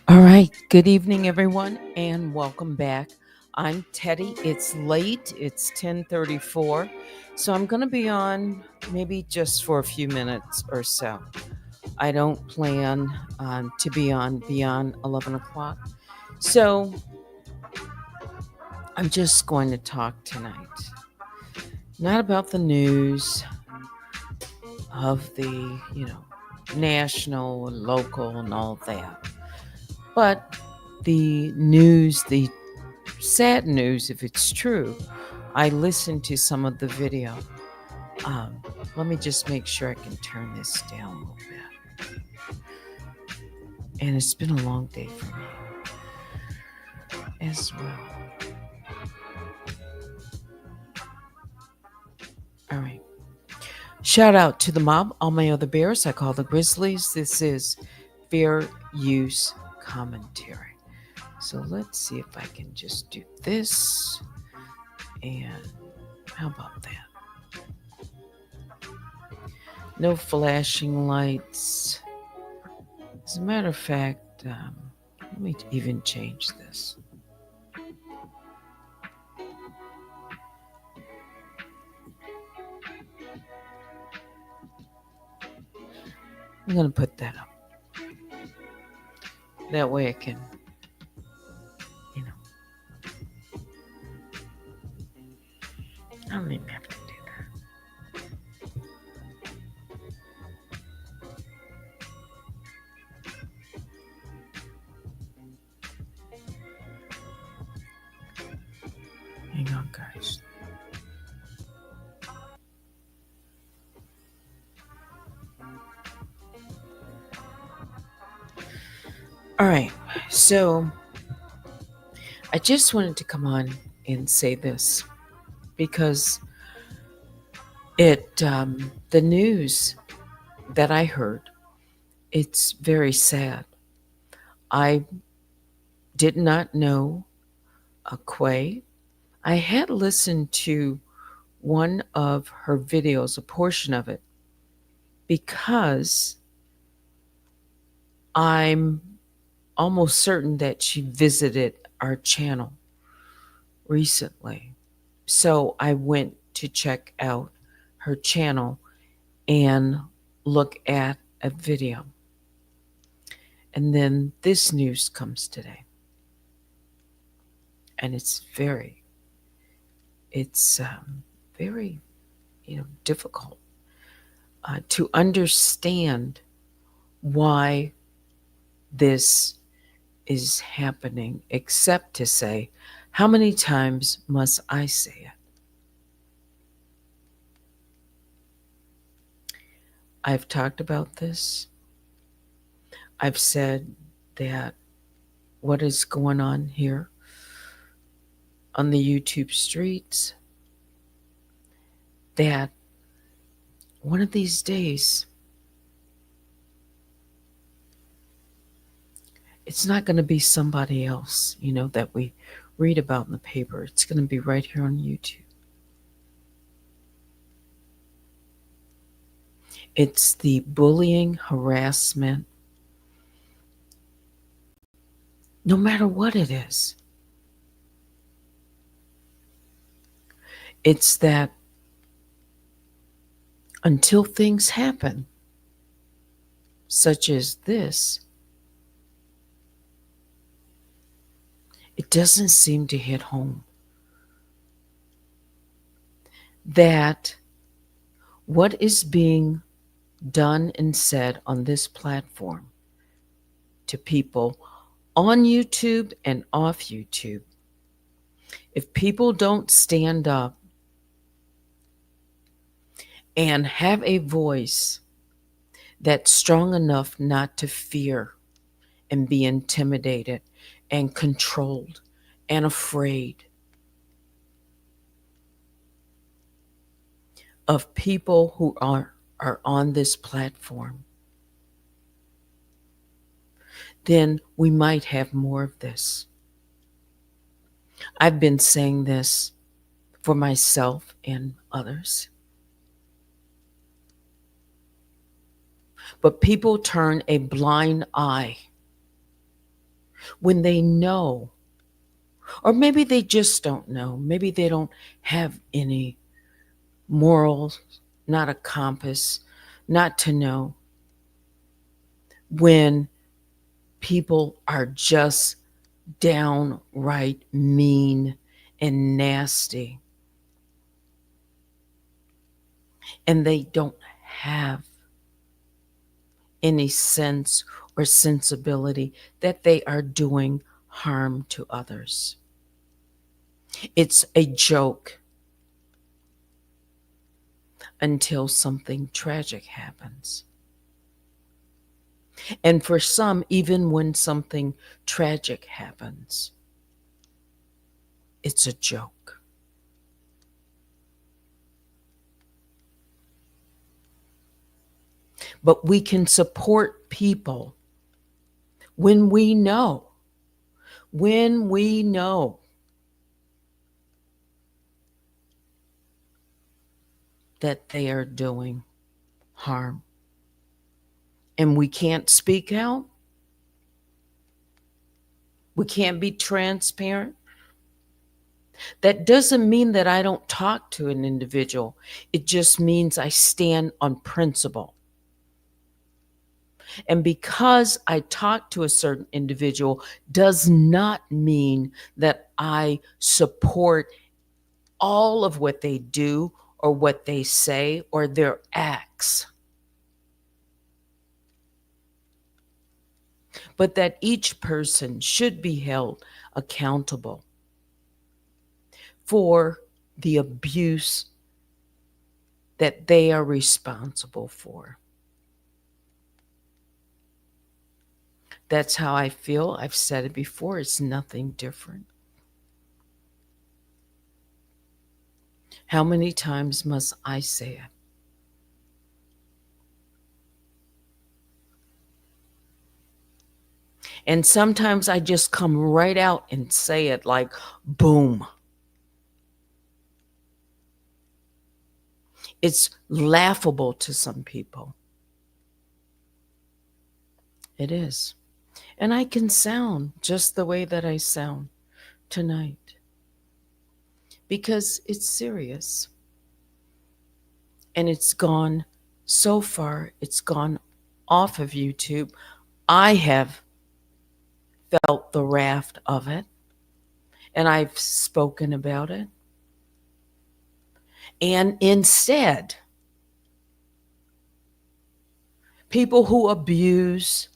All right. Good evening, everyone, and welcome back. I'm Teddy. It's late. It's 10:34. So I'm going to be on maybe just for a few minutes or so. I don't plan to be on beyond 11 o'clock. So I'm just going to talk tonight. Not about the news of the, national and local and all that. But the news, the sad news, if it's true, I listened to some of the video. Let me just make sure I can turn this down a little bit. And it's been a long day for me as well. All right. Shout out to the mob, all my other bears. I call the Grizzlies. This is fair use commentary. So let's see if I can just do this. And how about that? No flashing lights. As a matter of fact, let me even change this. I'm going to put that up. That way I can, I don't even have to do that. Hang on, guys. All right, so I just wanted to come on and say this because the news that I heard, it's very sad. I did not know Quay. I had listened to one of her videos, a portion of it, because I'm almost certain that she visited our channel recently. So I went to check out her channel and look at a video. And then this news comes today. And it's very, difficult to understand why this is happening, except to say, how many times must I say it? I've talked about this. I've said that what is going on here on the YouTube streets that one of these days it's not going to be somebody else, that we read about in the paper. It's going to be right here on YouTube. It's the bullying, harassment, no matter what it is. It's that until things happen, such as this, it doesn't seem to hit home. That what is being done and said on this platform to people on YouTube and off YouTube, if people don't stand up and have a voice that's strong enough not to fear and be intimidated and controlled and afraid of people who are on this platform, then we might have more of this. I've been saying this for myself and others. But people turn a blind eye when they know, or maybe they just don't know. Maybe they don't have any morals, not a compass, not to know when people are just downright mean and nasty, and they don't have any sense or sensibility that they are doing harm to others. It's a joke until something tragic happens. And for some, even when something tragic happens, it's a joke. But we can support people when we know that they are doing harm. And we can't speak out. We can't be transparent. That doesn't mean that I don't talk to an individual. It just means I stand on principle. And because I talk to a certain individual does not mean that I support all of what they do or what they say or their acts. But that each person should be held accountable for the abuse that they are responsible for. That's how I feel. I've said it before. It's nothing different. How many times must I say it? And sometimes I just come right out and say it like, boom. It's laughable to some people. It is. And I can sound just the way that I sound tonight because it's serious. And it's gone so far, it's gone off of YouTube. I have felt the wrath of it, and I've spoken about it. And instead, people who abuse,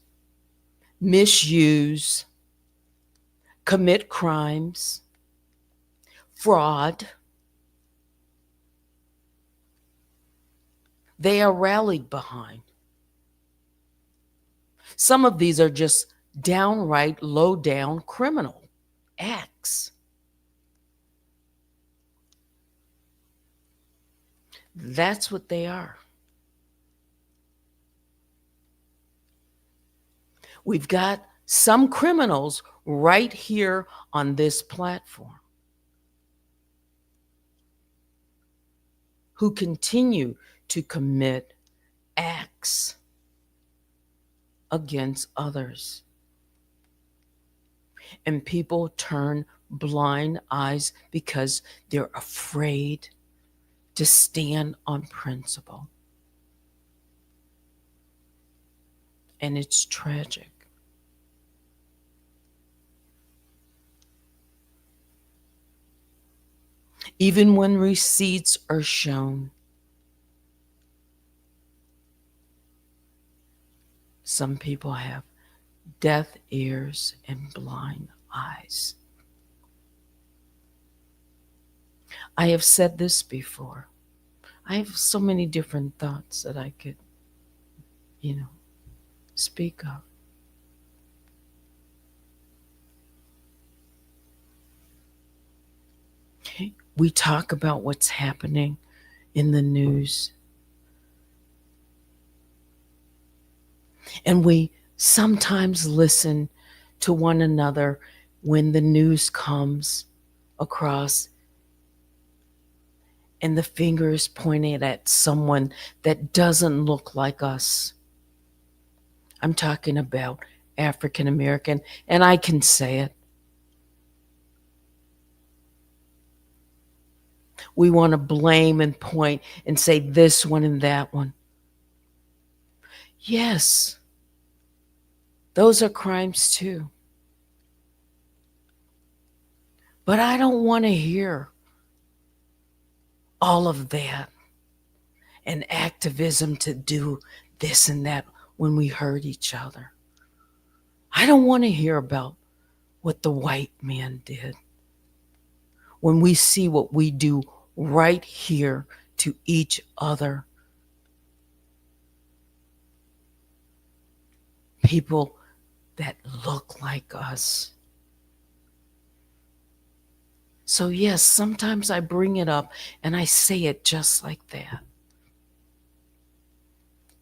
misuse, commit crimes, fraud, they are rallied behind. Some of these are just downright low-down criminal acts. That's what they are. We've got some criminals right here on this platform who continue to commit acts against others. And people turn blind eyes because they're afraid to stand on principle. And it's tragic. Even when receipts are shown, some people have deaf ears and blind eyes. I have said this before. I have so many different thoughts that I could, speak of. We talk about what's happening in the news. And we sometimes listen to one another when the news comes across and the finger is pointed at someone that doesn't look like us. I'm talking about African American, and I can say it. We want to blame and point and say this one and that one. Yes, those are crimes too. But I don't want to hear all of that and activism to do this and that when we hurt each other. I don't want to hear about what the white man did when we see what we do right here to each other. People that look like us. So yes, sometimes I bring it up and I say it just like that.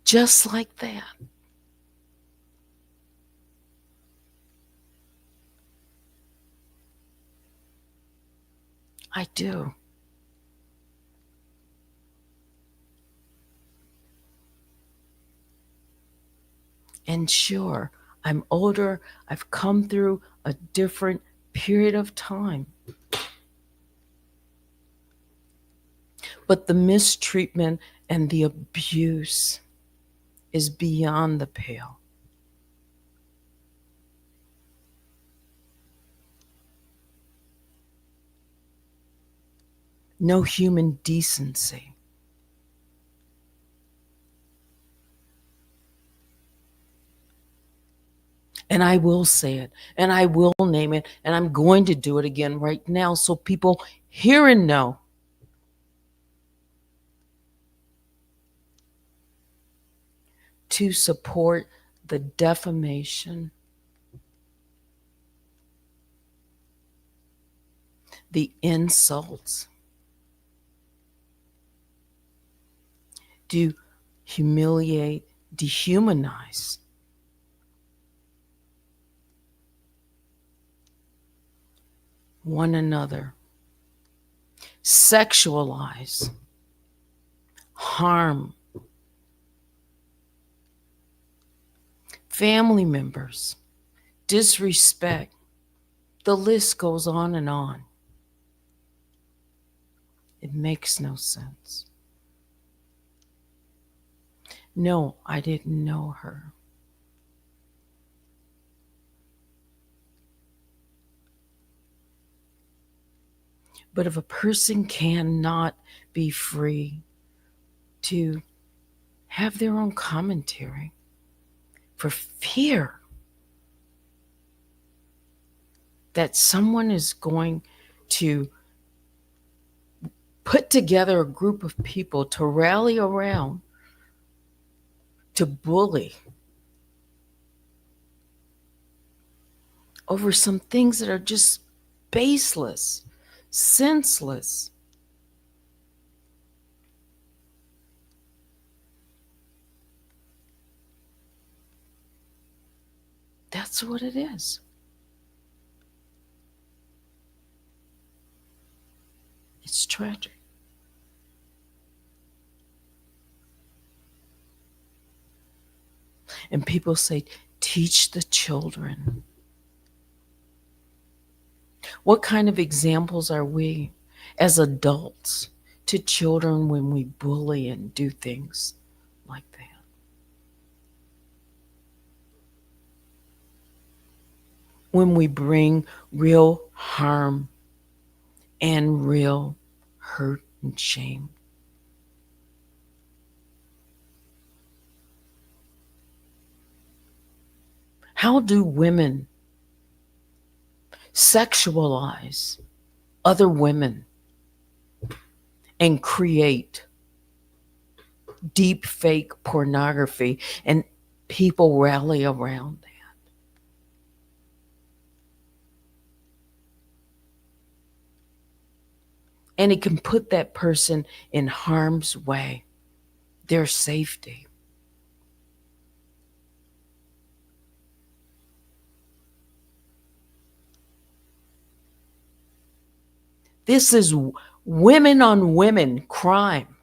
Just like that. I do. And sure, I'm older. I've come through a different period of time. But the mistreatment and the abuse is beyond the pale. No human decency. And I will say it, and I will name it, and I'm going to do it again right now so people hear and know. To support the defamation, the insults, to humiliate, dehumanize one another, sexualize, harm family members, disrespect. The list goes on and on. It makes no sense. No, I didn't know her. But if a person cannot be free to have their own commentary for fear that someone is going to put together a group of people to rally around to bully over some things that are just baseless, senseless. That's what it is. It's tragic. And people say, teach the children. What kind of examples are we as adults to children when we bully and do things like that? When we bring real harm and real hurt and shame. How do women sexualize other women and create deep fake pornography, and people rally around that? And it can put that person in harm's way, their safety. This is women on women crime.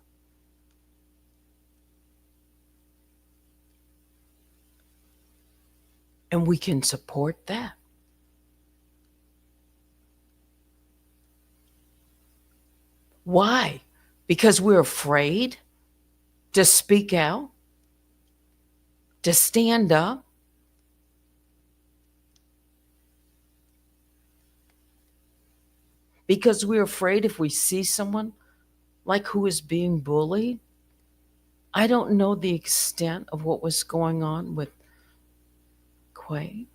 And we can support that. Why? Because we're afraid to speak out, to stand up. Because we're afraid if we see someone like who is being bullied. I don't know the extent of what was going on with Quay.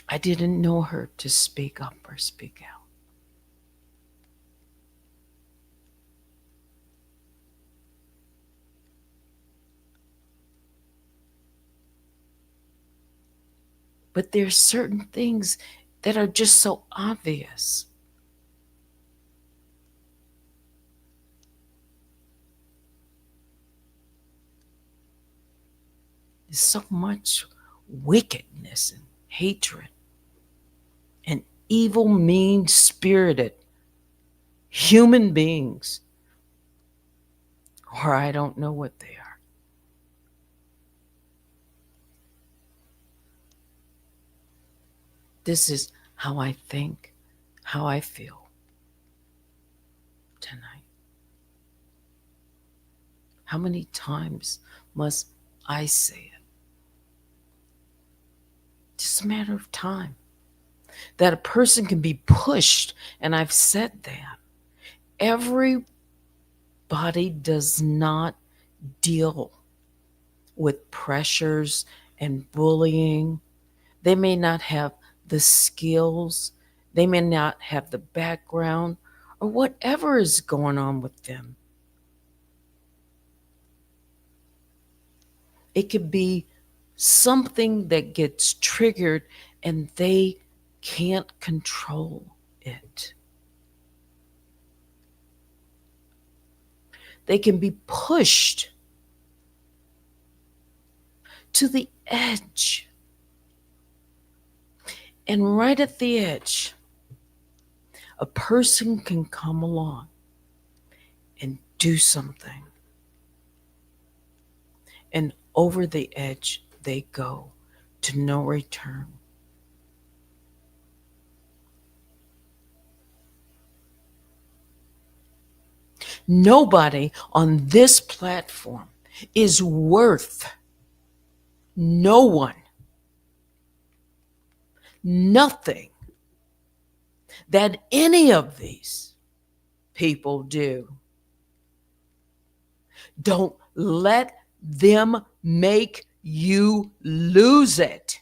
I didn't know her to speak up or speak out. But there's certain things that are just so obvious. There's so much wickedness and hatred and evil, mean-spirited human beings, or I don't know what they are. This is how I think, how I feel tonight. How many times must I say it? Just a matter of time. That a person can be pushed, and I've said that. Everybody does not deal with pressures and bullying. They may not have the skills, they may not have the background, or whatever is going on with them. It could be something that gets triggered and they can't control it. They can be pushed to the edge. And right at the edge, a person can come along and do something. And over the edge they go to no return. Nobody on this platform is worth, no one, nothing that any of these people do. Don't let them make you lose it.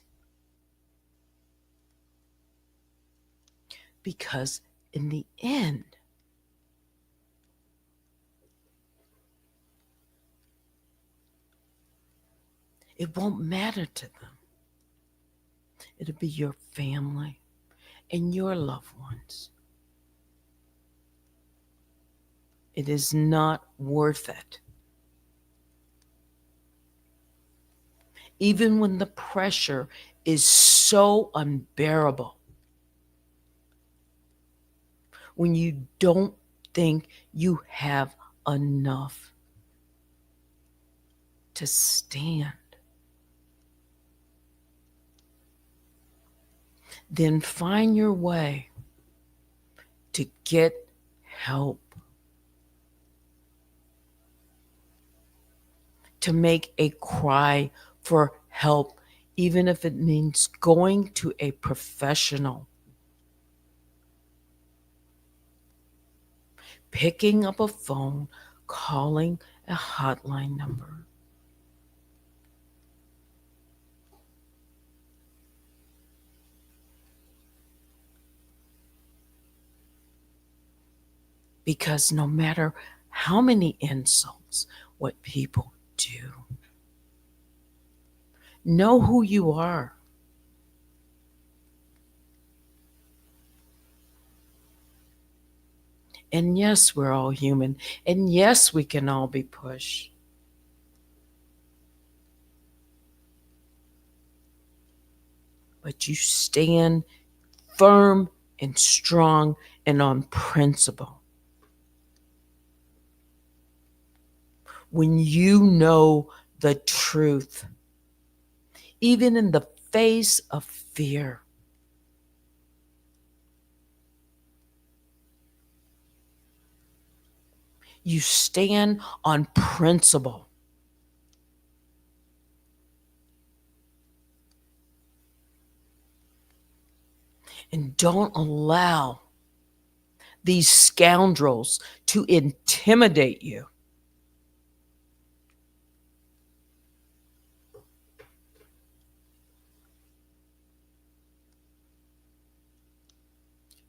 Because in the end, it won't matter to them. It'll be your family and your loved ones. It is not worth it. even when the pressure is so unbearable, when you don't think you have enough to stand, then find your way to get help, to make a cry for help, even if it means going to a professional, picking up a phone, calling a hotline number. Because no matter how many insults, what people do, know who you are. And yes, we're all human. And yes, we can all be pushed. But you stand firm and strong and on principle. When you know the truth, even in the face of fear, you stand on principle. And don't allow these scoundrels to intimidate you.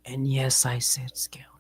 And yes, I said scoundrels.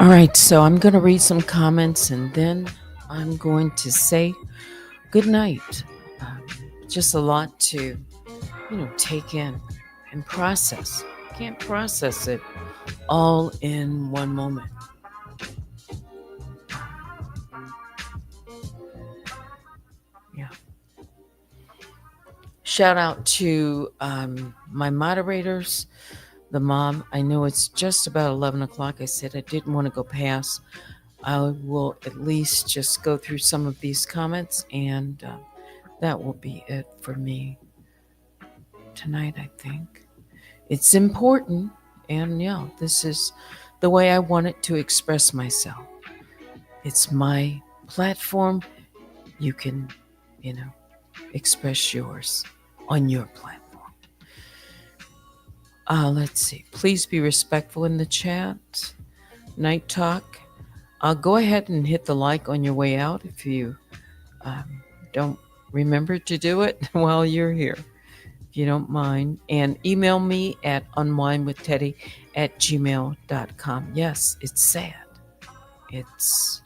All right, so I'm going to read some comments and then I'm going to say good night. Um, just a lot to, take in and process. Can't process it all in one moment. Yeah. Shout out to my moderators, the mom. I know it's just about 11 o'clock. I said I didn't want to go past. I will at least just go through some of these comments, and that will be it for me tonight, I think. It's important, and yeah, this is the way I wanted to express myself. It's my platform. You can, express yours on your platform. Let's see. Please be respectful in the chat. NightTalk. Go ahead and hit the like on your way out if you um, don't remember to do it while you're here, if you don't mind. And email me at unwindwithteddy@gmail.com. Yes, it's sad. It's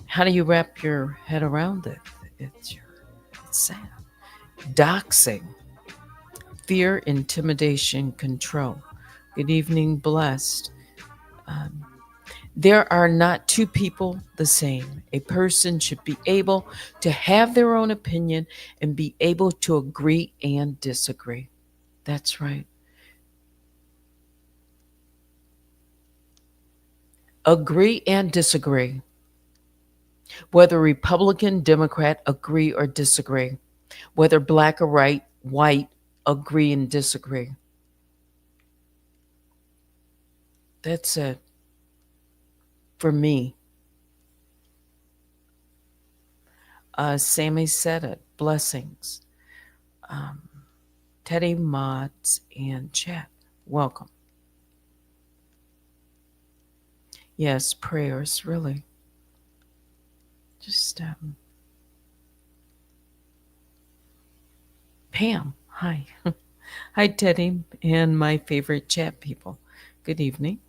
how do you wrap your head around it? It's sad. Doxing, fear, intimidation, control. Good evening, blessed. Um, there are not two people the same. A person should be able to have their own opinion and be able to agree and disagree. That's right. Agree and disagree. Whether Republican, Democrat, agree or disagree. Whether black or white, agree and disagree. That's it for me. Sammy said it. Blessings. Um, Teddy, mods, and chat. Welcome. Yes, prayers, really. Just Pam. Hi. Hi, Teddy, and my favorite chat people. Good evening.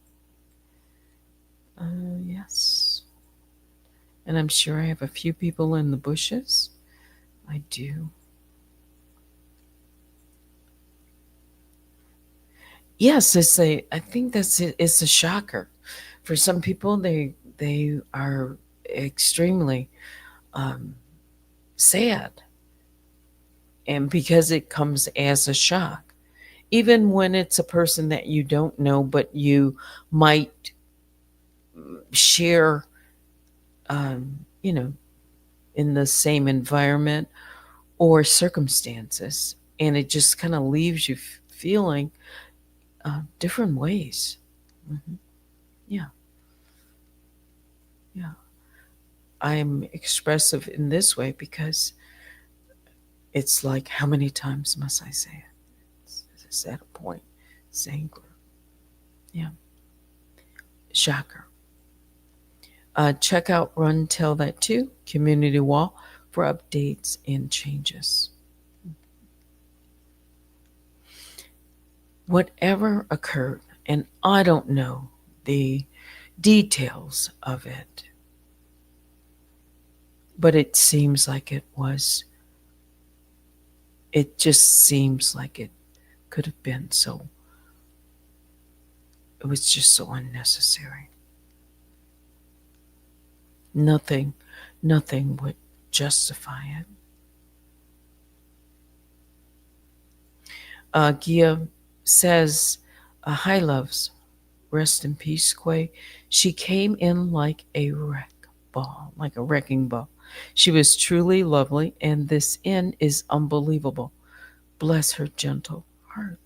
Yes. And I'm sure I have a few people in the bushes. I do. Yes, I think that's it. It's a shocker. For some people, they are extremely um, sad, and because it comes as a shock, even when it's a person that you don't know, but you might share, um, you know, in the same environment or circumstances, and it just kind of leaves you feeling different ways. Hmm. Yeah, yeah. I'm expressive in this way because it's like, how many times must I say it? It's at a point. Saying, yeah, shocker. Check out Run Tell That Too, Community Wall, for updates and changes. Whatever occurred, and I don't know the details of it, but it just seems like it could have been so, it was just so unnecessary. Nothing, nothing would justify it. Gia says, hi, loves. Rest in peace, Quay. She came in like a like a wrecking ball. She was truly lovely, and this inn is unbelievable. Bless her gentle heart.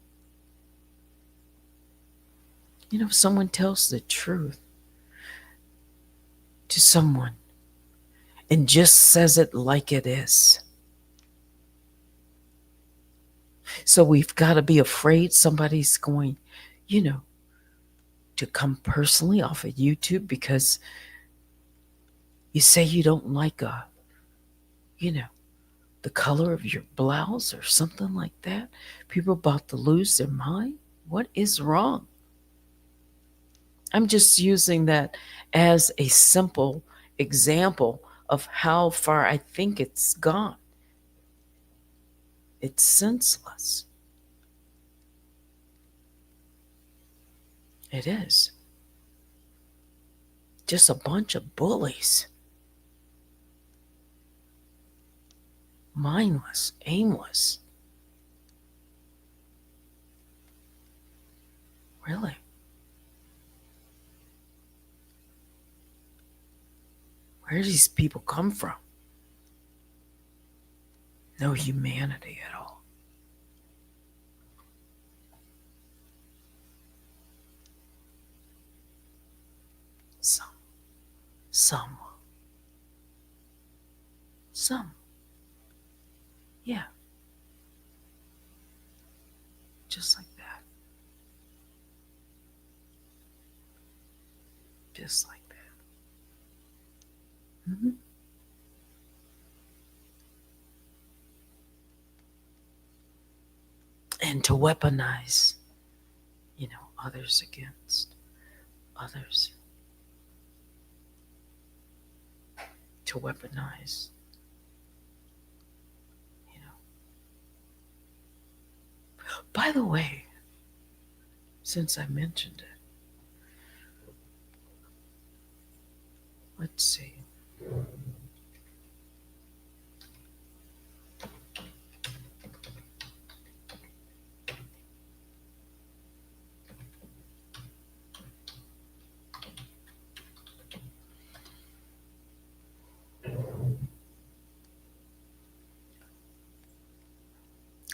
If someone tells the truth to someone and just says it like it is. So we've got to be afraid somebody's going, to come personally off of YouTube because you say you don't like you know, the color of your blouse or something like that. People about to lose their mind. What is wrong? I'm just using that as a simple example of how far I think it's gone. It's senseless. It is. Just a bunch of bullies. Mindless, aimless. Really? Where do these people come from? No humanity at all. Some, some, some. Yeah, just like that. Just like that. And to weaponize, others against others. To weaponize, you know. By the way, since I mentioned it, let's see.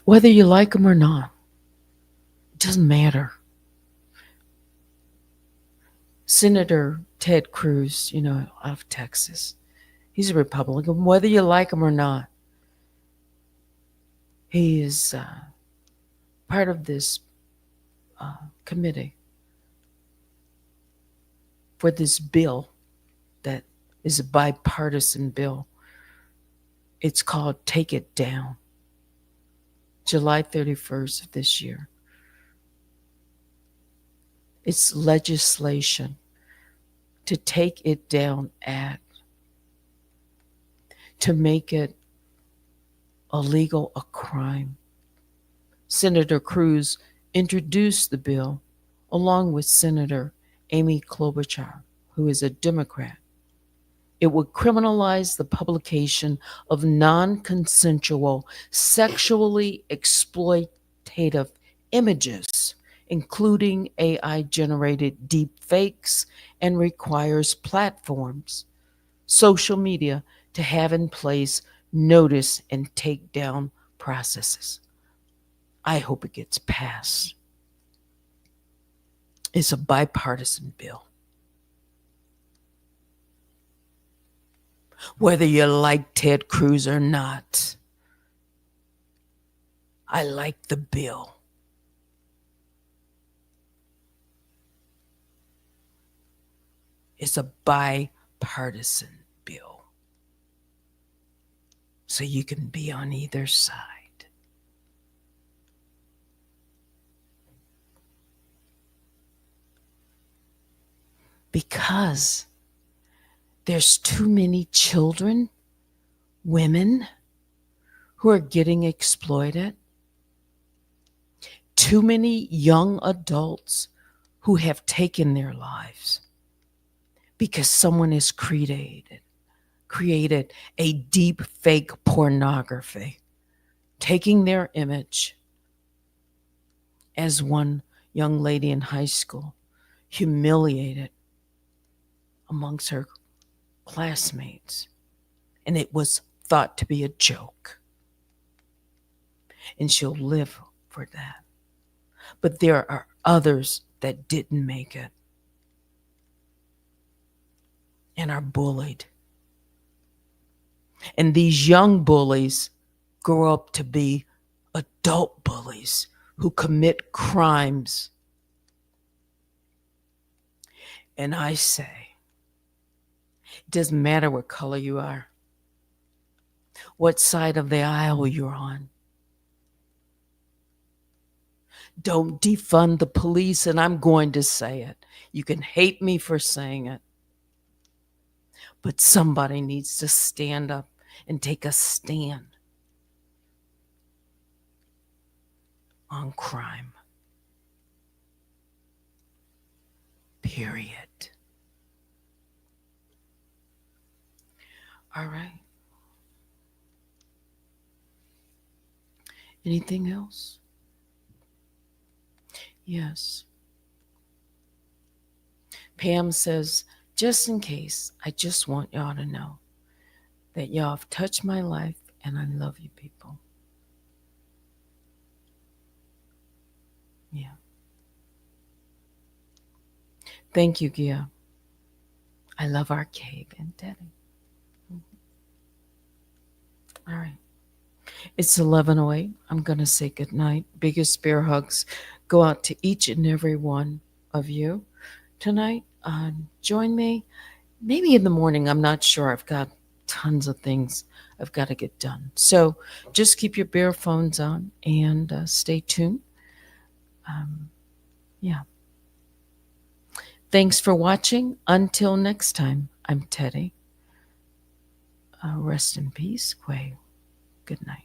Whether you like them or not, it doesn't matter. Senator Ted Cruz, out of Texas, he's a Republican, whether you like him or not. He is part of this committee for this bill that is a bipartisan bill. It's called Take It Down, July 31st of this year. It's legislation to take it down to make it illegal, a crime. Senator Cruz introduced the bill along with Senator Amy Klobuchar, who is a Democrat. It would criminalize the publication of non-consensual, sexually exploitative images, including AI-generated deep fakes, and requires platforms, social media, to have in place notice and take down processes. I hope it gets passed. It's a bipartisan bill. Whether you like Ted Cruz or not, I like the bill. It's a bipartisan bill. So you can be on either side. Because there's too many children, women who are getting exploited. Too many young adults who have taken their lives because someone has created a deep fake pornography, taking their image, as one young lady in high school humiliated amongst her classmates, and it was thought to be a joke, and she'll live for that. But there are others that didn't make it and are bullied. And these young bullies grow up to be adult bullies who commit crimes. And I say, it doesn't matter what color you are, what side of the aisle you're on. Don't defund the police, and I'm going to say it. You can hate me for saying it, but somebody needs to stand up and take a stand on crime. Period. All right. Anything else? Yes. Pam says, just in case, I just want y'all to know that y'all have touched my life and I love you people. Yeah. Thank you, Gia. I love our cave and Teddy. All right. It's 11:08. I'm going to say goodnight. Biggest bear hugs go out to each and every one of you tonight. Join me maybe in the morning. I'm not sure. I've got tons of things I've got to get done. So just keep your bear phones on and stay tuned. Yeah. Thanks for watching. Until next time, I'm Teddy. Rest in peace, Quay. Good night.